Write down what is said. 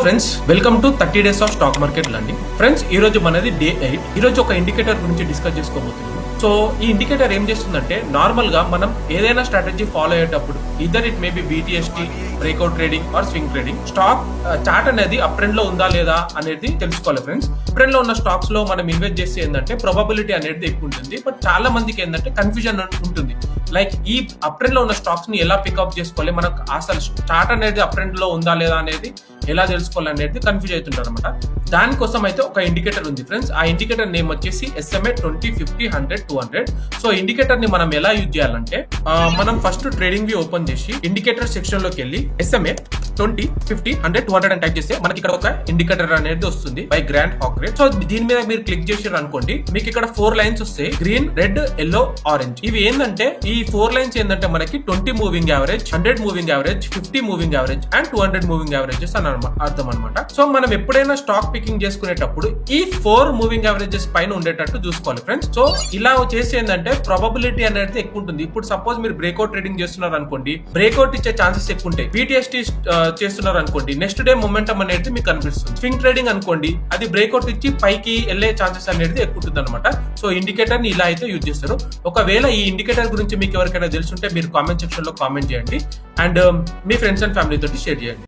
Friends, welcome to 30 days of stock market learning. Friends, ఈ రోజు మనది డే 8. ఈ రోజు ఒక ఇండికేటర్ గురించి డిస్కస్ చేసుకోబోతున్నాం. సో ఈ ఇండికేటర్ ఏం చేస్తుందంటే, నార్మల్ గా మనం ఏదైనా స్ట్రాటజీ ఫాలో అయ్యేటప్పుడు either it may be BTST, breakout trading are swing trading, stock chart అనేది అప్ ట్రెండ్ లో ఉందా లేదా అనేది తెలుసుకోవాలి. ఫ్రెండ్స్, అప్ ట్రెండ్ లో ఉన్న స్టాక్స్ లో మనం ఇన్వెస్ట్ చేస్తే ఏంటంటే ప్రాబబిలిటీ అనేది ఎక్కువ ఉంటుంది. బట్ చాలా మందికి ఏంటంటే కన్ఫ్యూజన్ ఉంటుంది. లైక్ ఈ అప్ ట్రెండ్ లో ఉన్న స్టాక్స్ ని ఎలా పికప్ చేసుకోవాలి, మనకు అసలు చార్ట్ అనేది అప్ ట్రెండ్ లో ఉందా లేదా అనేది ఎలా తెలుసుకోవాలి అనేది కన్ఫ్యూజ్ అవుతుంటారు అనమాట. దానికోసం అయితే ఒక ఇండికేటర్ ఉంది ఫ్రెండ్స్. ఆ ఇండికేటర్ నేమ్ వచ్చేసి SMA 20, 50, 100, 200. సో ఇండికేటర్ ని మనం ఎలా యూజ్ చేయాలంటే, మనం ఫస్ట్ ట్రేడింగ్ వ్యూ ఓపెన్ చేసి ఇండికేటర్ సెక్షన్ లోకి వెళ్ళి SMA 20, 50, 100, 200 అని టైప్ చేస్తే మనకి ఇక్కడ ఒక ఇండికేటర్ అనేది వస్తుంది బై గ్రాండ్ హాక్రేట్. సో దీని మీద మీరు క్లిక్ చేసారు అనుకోండి, మీకు ఇక్కడ 4 లైన్స్ వస్తాయి: గ్రీన్, రెడ్, ఎల్లో, ఆరెంజ్. ఇవి ఏంటంటే, ఈ 4 లైన్స్ ఏంటంటే మనకి 20 moving average, 100 moving average, 50 moving average and 200 moving averages అని అర్థం అనమాట. సో మనం ఎప్పుడైనా స్టాక్ పికింగ్ చేసుకునేటప్పుడు ఈ 4 మూవింగ్ యావరేజెస్ పైన ఉండేటట్టు చూసుకోవాలి ఫ్రెండ్స్. సో ఇలా చేసి ఏంటంటే ప్రాబబిలిటీ అనేది ఎక్కువ ఉంటుంది. ఇప్పుడు సపోజ్ మీరు బ్రేక్అవుట్ ట్రేడింగ్ చేస్తున్నారు అనుకోండి, బ్రేక్అవుట్ ఇచ్చే ఛాన్సెస్ ఎక్కువ ఉంటాయి. BTST చేస్తున్నారు అనుకోండి, నెక్స్ట్ డే మొమెంటం అనేది మీకు కనిపిస్తుంది. స్వింగ్ ట్రేడింగ్ అనుకోండి, అది బ్రేక్అవుట్ ఇచ్చి పైకి వెళ్ళే ఛాన్సెస్ అనేది ఎక్కువ ఉంటుంది అనమాట. సో ఇండికేటర్ ని ఇలా అయితే యూజ్ చేస్తారు. ఒకవేళ ఈ ఇండికేటర్ గురించి మీకు ఎవరికైనా తెలుసుంటే మీరు కామెంట్ సెక్షన్ లో కామెంట్ చేయండి and me friends and family తోటి షేర్ చేయండి.